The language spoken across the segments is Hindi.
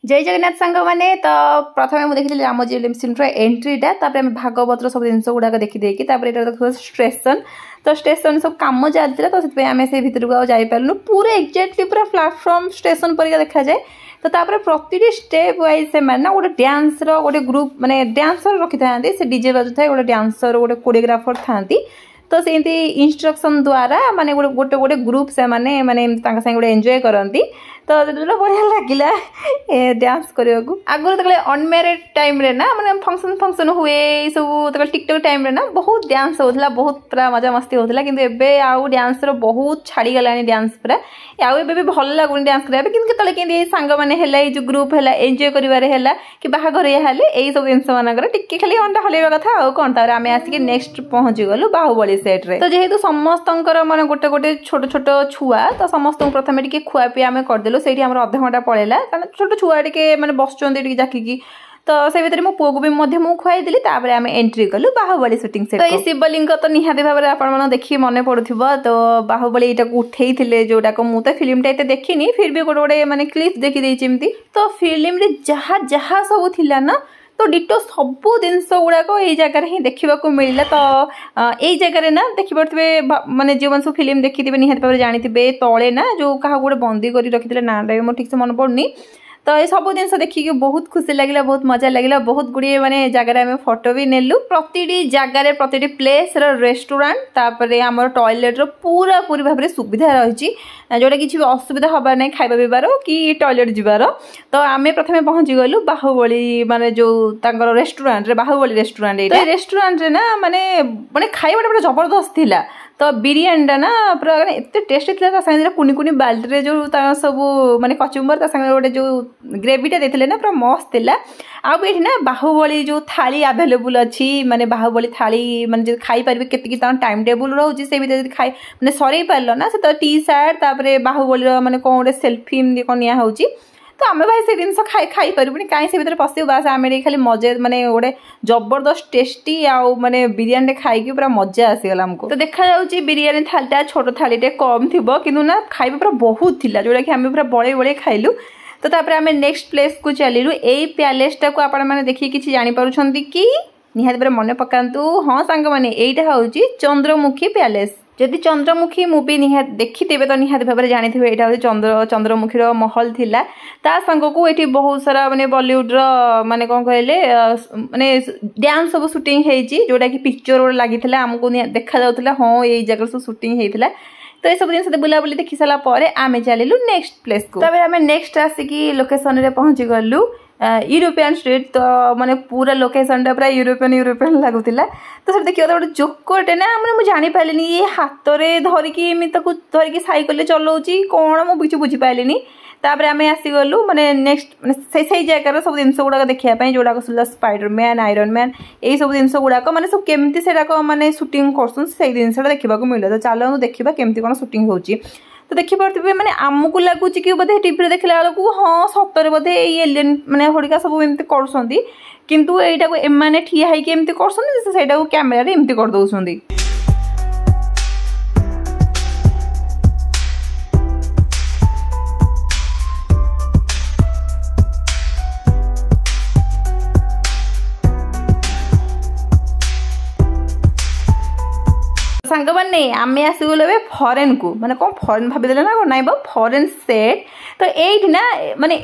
जय जगन्नाथ सांग मैंने तो प्रथम मुझे देखी रामोजी फिल्म सिटीर एंट्रीटा भागवतर सब जिन गुड़ाक देखीदेकी देखो स्टेशन तो स्टेशन सब कम चलता तो से भर को जापारू पूरा एक्जाक्टली पूरा प्लाटफर्म स्टेशन परिका देखा जाए तो प्रति स्टेप वाइज से ना गोटे डांस रोटे ग्रुप माने डांसर रखी था डीजे बाजू था गोटे डांसर गोटे कोरियोग्राफर था तो से इंस्ट्रक्शन द्वारा माने गोटे गोटे ग्रुप से माने माने गोटे एंजॉय करती तो बढ़िया लगिला डांस करने को आगुरी तक अनमेरिड टाइम रे ना माने फंक्शन हुए सब टिकटॉक टाइम रे ना बहुत डांस होता बहुत पूरा मजा मस्ती होता कि एबे आउ डांस रो बहुत छाड़ी गलानी डांस पूरा आउ एबे भी भल लागुनी डांस करिया किंतु केतले केंदी सांग माने हैला जो ग्रुप हैला एंजॉय करिवारे हैला कि बाहाघर हेले एई सब जिंस मानकर टिके खाली अंडा हलेबा कथा आ कोन तारे आमे आसी नेक्स्ट पहुंची गलु बाहुबली सेट रे तो जेहेतु समस्तंकर माने गोटे गोटे छोट छोट छुआ तो समस्त प्रथमे टिके खुआ पिया आमे कर देलु सेठी हमर आधा घंटा पळेला कारण छोट छुआ टिके माने बसचोंदी टिके जाकी तो से भीतर मो पुओ को भी मध्य मु खुआई देली तापर आमे एंट्री कलु बाहुबली शूटिंग सेट तो ए शिवलिंग तो निहाती भाबरे आपण मन देखि मने पडुथिबो तो बाहुबली एटा को उठेइथिले जोटा को मु तो फिल्म टा एते देखिनी फिर भी गोटे गोटे माने क्लिप देखि देइ चिमती तो फिल्म रे जहा जहा सब थिला ना तो डिटो सबू जिनस गुड़ाक यही जगार ही देखा मिलला तो यही जगह ना देखिपे माने जो सब फिल्म देखी निहाती भाव जानी तले ना जो क्या गोटे बंदी कर रखी नाटा मोर ठीक से मन पड़नी तो ये सब जिन देखिए बहुत खुशी लगे बहुत मजा लगे बहुत गुड़िए माने जगह आम फोटो भी नेलु प्रति जगार प्रति प्लेस रेस्टोरेंट तापर आम टॉयलेट पूरा पूरी भाव में सुविधा रही जोटा किसी भी असुविधा हबार ना खाଇବା पीबार कि टॉयलेट जीवार तो आम प्रथम पहुंची गलु बाहुबली माने जो रेस्टोरेंट बाहुबली रेस्टोरेंट रेस्टोरेंट ना माने माने खाइबाटा पूरा जबरदस्त थिला तो बिरियानी ना पूरा एत टेस्ट था सागे कुनी कुनी बाल्टी जो सब माने कचुम्बर सागे गोटे जो ग्रेवीटा देते ना पूरा मस्त थिला आउ भी ना बाहुबली जो थाली आवेलेबल अच्छी माने बाहुबली थाली माने खाई पारे केतकी टाइम टेबुल रोचे से भीतर खाई माने सर पार ना से तो टी शर्ट तापर बाहुबली माने कौन गोटे सेल्फी एमती कौन निया होची तो आम भाई से जिन खाई पारूनी कहीं से भीतर पशु बास आम खाली मजा माने गोटे जबरदस्त टेस्टी आउ माने बिरियानी खाई पूरा मजा आसीगला आमको तो देखा जाउची बिरियानी थालीटा छोट थालीटे कम थी किंतु ना खाଇବା पूरा बहुत थिला जोटा कि आम पूरा बड़े बड़े खाइलु तो तापर आम नेक्स्ट प्लेस को चलिलु एई प्यालेसटा को आपण माने देखि किछि जानि पारुछंती कि निहाती भाबरे मने पकांतु हाँ सांग माने एइटा होउची चंद्रमुखी प्यालेस जदि चंद्रमुखी मूवी निहाती देखिथे तो निहाती भाव में जानी यहाँ चंद्रमुखी महल थिला ता संग को ये बहुत सारा माने बॉलीवुड माने कौन कहले माने डांस सब शूटिंग होती जोटा कि पिक्चर गोटे लगी आमको देखा जाऊला हाँ ये जगह सब शूटिंग होता तो ये सब जिन बुलाबुली देखी सारापर आम चलू नेक्स्ट प्लेस को आम नेक्स्ट आसिकी लोकेशन रे पहुंची गलु यूरोपियन स्ट्रीट तो माने पूरा लोकेशन टा पूरा यूरोपियन लगुला तो सब देखिए गोटे जोकटे ना मैंने जानी पारे ये हाथ में धरिकी धरिकी साइकिल चलाऊँगी कौन मुझे बुझी पारे तापर आम आसीगलु माने नेक्स्ट से जगार सब जिन गुड़ाक देखापी जोड़ाक स्पाइडरमैन आयरन मैन यही सब जिन गुड़ाक माने सब केमती से माने शूटिंग करसन से जिनसा देखा मिले तो चलो देखा केमती कौन शूटिंग होची तो देखिपे मैंने आमको लगुच कि बोधे टीवी देखला बेलू हाँ सतरे बोधे ये एलियन मैंने हरिका सब एमती कर किंतु एटा को एमाने ठिया होइके एमती करसन सेटा को कैमेरा रे एमती कर दउसंदी सांग मैंने आम आसगल फरेन को माने कौन फरेन भाई ना कौन ना फरेन सेट तो ये ना माने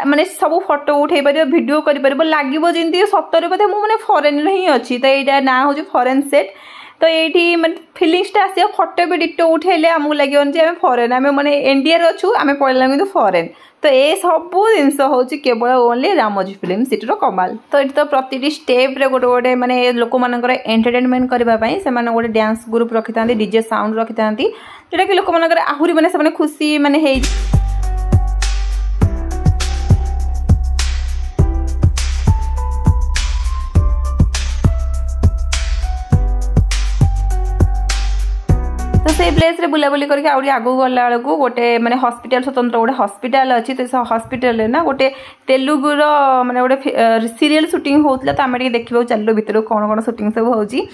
माने सब फोटो उठे पार भिड कर लगे जमी सतरे बोधे मुझे फरेन ही अच्छी तो यहाँ ना हूँ फरेन सेट तो ये माने फिलिंगसटा आस फोटो भी डिटो उठेले आमको लगे आम फरेन आम माने इंडिया अच्छु आम पड़ेला कि फरेन तो ये सब जिनस हूँ केवल ओनली रामोजी फिल्म सिटीर कमाल तो ये तो प्रति स्टेप रे गोटे गोटे माने लोक मानकर एंटरटेनमेंट करने से गोटे डांस ग्रुप रखी था डीजे साउंड रखी था जोटा कि लोक मानकर आहुरी माने से खुशी माने से प्लेस रे बुलाबुली करके आउरी आगु गला बेलू गोटे माने हॉस्पिटल स्वतंत्र गोटे हॉस्पिटल अच्छी तो हॉस्पिटल ना गोटे तेलुगुर माने गोटे सीरियल शूटिंग होता तो आम देखा चलू भितर कौन कौन शूटिंग सब होची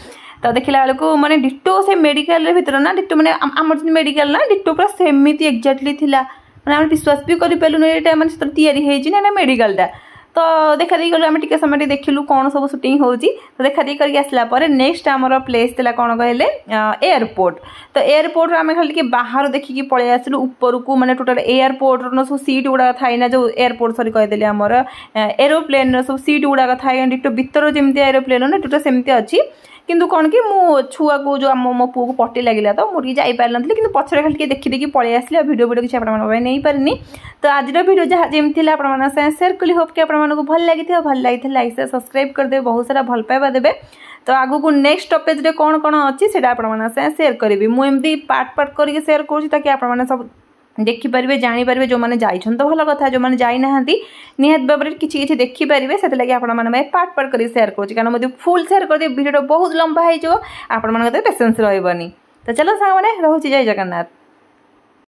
तो देखला बेलू माने डिटो से मेडिकल भीतर ना डिटो माने आम मेडिकल ना डिटो पूरा सेमती एक्जाक्टली थिला मैंने आम विश्वास भी करें ये मैंने तैयारी ना मेडिकलटा तो देखा देखी गलु आम टे समय देखिलु कौन सब सुटिंग होची तो देखा देखी करके आसला नेक्स्ट आमर प्लेस था कौन कहले एयरपोर्ट तो एयरपोर्ट आम खाली बाहर देखिकी पलि आसलु ऊपर को माने टोटल एयरपोर्ट सब सीट गुड़ा थाए ना जो एयरपोर्ट सरी कहीदेली आमर एरोप्लेन सब सीट गुड़ा थाए डिटो भितर जमी एरोप्लेन ना डिटो सेमती अच्छी किंतु कौन कि मो छुआ को जो मो पु को पट्टी लगे तो मुझे जापर नी कि पछरे खाली देखी देखी पलि आसली वीडियो किसी नहीं पारिनी तो आज वीडियो जहाँ जमी आप सेयार कली होप कि आपको भल लगी लाइक से सब्सक्राइब करदे बहुत सारा भल पाइबा देवे तो आगु को नेक्स्ट टॉपिक कौन कौन अच्छी से सेयार करी मुझे पार्ट पार्ट करके सेयार करुँच आप सब देखिपारे जानीपारे जो मैंने जाइछन तो भल कथा जो मैंने जाई नाहांती निहात भाव में किसी देखिपारे से पार्ट पार्ट कर सेयार करुँच कारण मुझे फुल सेयार कर वीडियो बहुत लंबा हो आप पेसेंस रही तो चलो सामने रोचे जय जगन्नाथ।